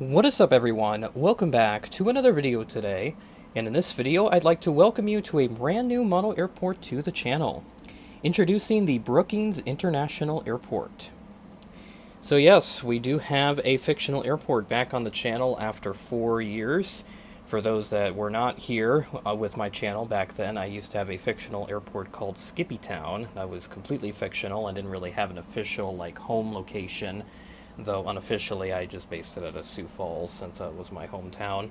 What is up, everyone? Welcome back to another video today, and in this video I'd like to welcome you to a brand new model airport to the channel. Introducing the Brookings International Airport. So yes, we do have a fictional airport back on the channel after 4 years. For those that were not here with my channel back then, I used to have a fictional airport called Skippytown that was completely fictional and didn't really have an official home location, though unofficially I just based it out of Sioux Falls since that was my hometown.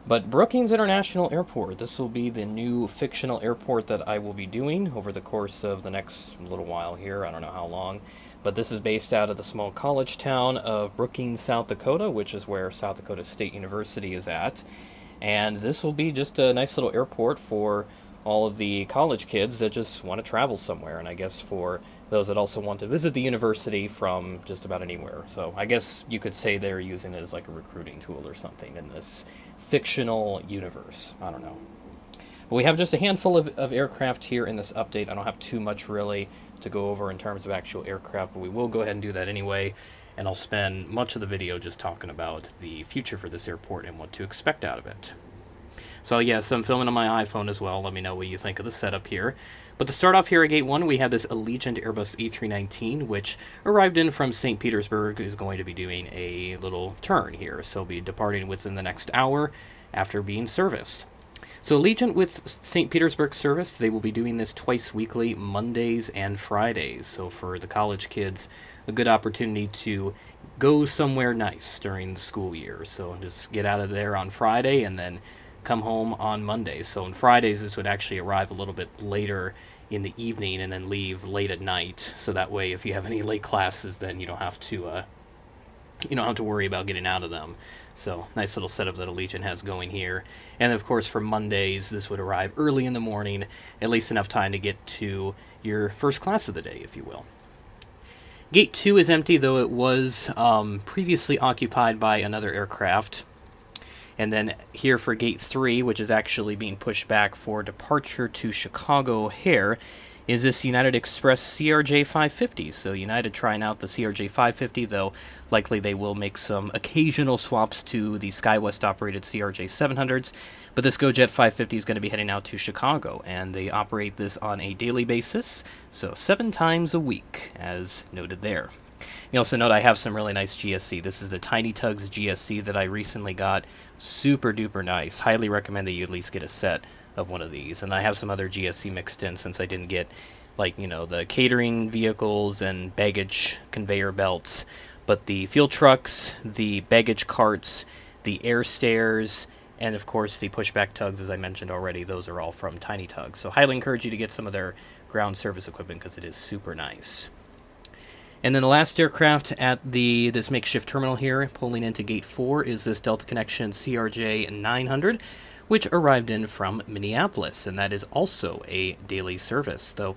But Brookings International Airport, this will be the new fictional airport that I will be doing over the course of the next little while here. I don't know how long. But this is based out of the small college town of Brookings, South Dakota, which is where South Dakota State University is at. And this will be just a nice little airport for all of the college kids that just want to travel somewhere, and I guess for those that also want to visit the university from just about anywhere. So I guess you could say they're using it as like a recruiting tool or something in this fictional universe. I don't know. But we have just a handful of aircraft here in this update. I don't have too much really to go over in terms of actual aircraft, but we will go ahead and do that anyway. And I'll spend much of the video just talking about the future for this airport and what to expect out of it. So yes, I'm filming on my iPhone as well. Let me know what you think of the setup here. But to start off here at Gate 1, we have this Allegiant Airbus A319, which arrived in from St. Petersburg, is going to be doing a little turn here. So it'll be departing within the next hour after being serviced. So Allegiant with St. Petersburg service, they will be doing this twice weekly, Mondays and Fridays. So for the college kids, a good opportunity to go somewhere nice during the school year. So just get out of there on Friday and then come home on Monday. So on Fridays, this would actually arrive a little bit later in the evening and then leave late at night. So that way, if you have any late classes, then you don't have to worry about getting out of them. So nice little setup that Allegiant has going here. And of course, for Mondays, this would arrive early in the morning, at least enough time to get to your first class of the day, if you will. Gate 2 is empty, though it was previously occupied by another aircraft. And then here for Gate 3, which is actually being pushed back for departure to Chicago O'Hare, is this United Express CRJ 550. So United trying out the CRJ 550, though likely they will make some occasional swaps to the SkyWest operated CRJ 700s. But this GoJet 550 is going to be heading out to Chicago, and they operate this on a daily basis, so 7 times a week, as noted there. You also note I have some really nice GSC. This is the Tiny Tugs GSC that I recently got. Super duper nice. Highly recommend that you at least get a set of one of these. And I have some other GSC mixed in since I didn't get, the catering vehicles and baggage conveyor belts. But the fuel trucks, the baggage carts, the air stairs, and of course the pushback tugs, as I mentioned already, those are all from Tiny Tugs. So highly encourage you to get some of their ground service equipment because it is super nice. And then the last aircraft at this makeshift terminal here, pulling into Gate 4, is this Delta Connection CRJ 900, which arrived in from Minneapolis, and that is also a daily service. Though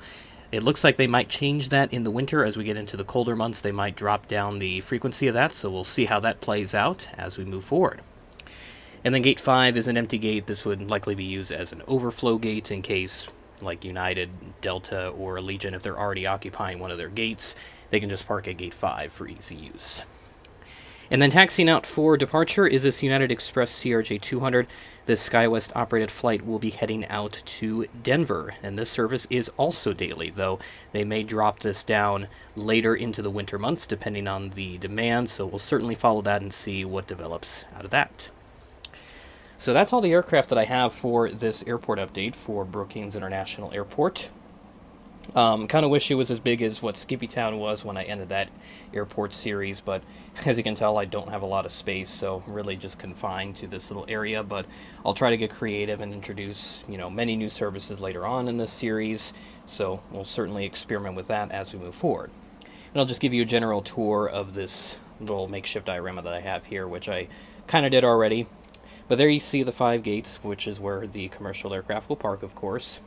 it looks like they might change that in the winter. As we get into the colder months, they might drop down the frequency of that, so we'll see how that plays out as we move forward. And then Gate 5 is an empty gate. This would likely be used as an overflow gate in case, like United, Delta, or Allegiant, if they're already occupying one of their gates, they can just park at Gate 5 for easy use. And then taxiing out for departure is this United Express CRJ 200. This SkyWest operated flight will be heading out to Denver, and this service is also daily, though they may drop this down later into the winter months depending on the demand, so we'll certainly follow that and see what develops out of that. So that's all the aircraft that I have for this airport update for Brookings International Airport. Kind of wish it was as big as what Skippytown was when I ended that airport series, but as you can tell, I don't have a lot of space, so really just confined to this little area. But I'll try to get creative and introduce, many new services later on in this series, so we'll certainly experiment with that as we move forward. And I'll just give you a general tour of this little makeshift diorama that I have here, which I kind of did already. But there you see the 5 gates, which is where the commercial aircraft will park, of course.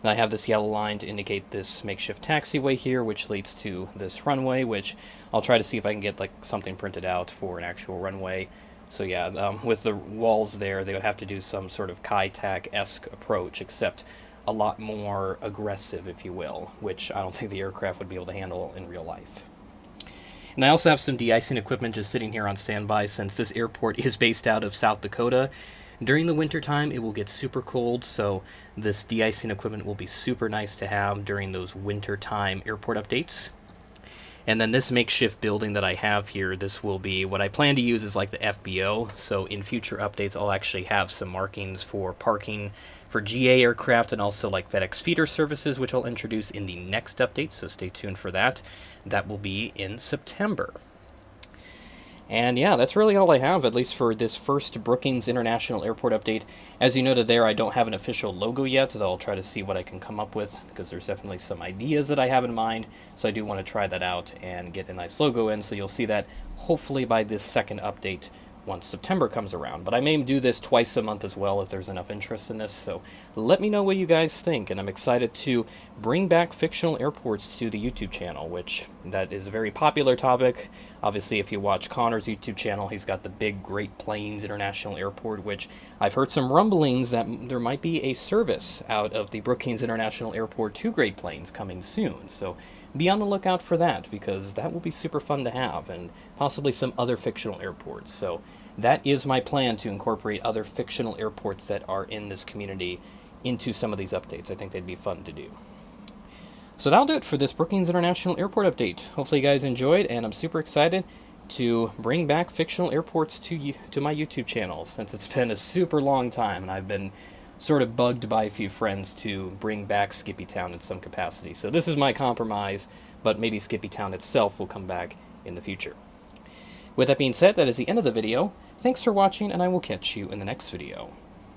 And I have this yellow line to indicate this makeshift taxiway here, which leads to this runway, which I'll try to see if I can get something printed out for an actual runway. So yeah, with the walls there, they would have to do some sort of Kai-Tak-esque approach, except a lot more aggressive, if you will, which I don't think the aircraft would be able to handle in real life. And I also have some de-icing equipment just sitting here on standby since this airport is based out of South Dakota. During the wintertime, it will get super cold, so this de-icing equipment will be super nice to have during those wintertime airport updates. And then this makeshift building that I have here, this will be what I plan to use is like the FBO. So in future updates, I'll actually have some markings for parking for GA aircraft and also like FedEx feeder services, which I'll introduce in the next update. So stay tuned for that. That will be in September. And yeah, that's really all I have, at least for this first Brookings International Airport update. As you noted there, I don't have an official logo yet, though I'll try to see what I can come up with, because there's definitely some ideas that I have in mind, so I do want to try that out and get a nice logo in, so you'll see that hopefully by this second update once September comes around. But I may do this twice a month as well if there's enough interest in this, so let me know what you guys think, and I'm excited to bring back fictional airports to the YouTube channel, which that is a very popular topic. Obviously, if you watch Connor's YouTube channel, he's got the big Great Plains International Airport, which I've heard some rumblings that there might be a service out of the Brookings International Airport to Great Plains coming soon, so be on the lookout for that, because that will be super fun to have, and possibly some other fictional airports. So that is my plan, to incorporate other fictional airports that are in this community into some of these updates. I think they'd be fun to do. So that'll do it for this Brookings International Airport update. Hopefully you guys enjoyed, and I'm super excited to bring back fictional airports to my YouTube channel, since it's been a super long time, and I've been sort of bugged by a few friends to bring back Skippy Town in some capacity. So this is my compromise, but maybe Skippy Town itself will come back in the future. With that being said, that is the end of the video. Thanks for watching, and I will catch you in the next video.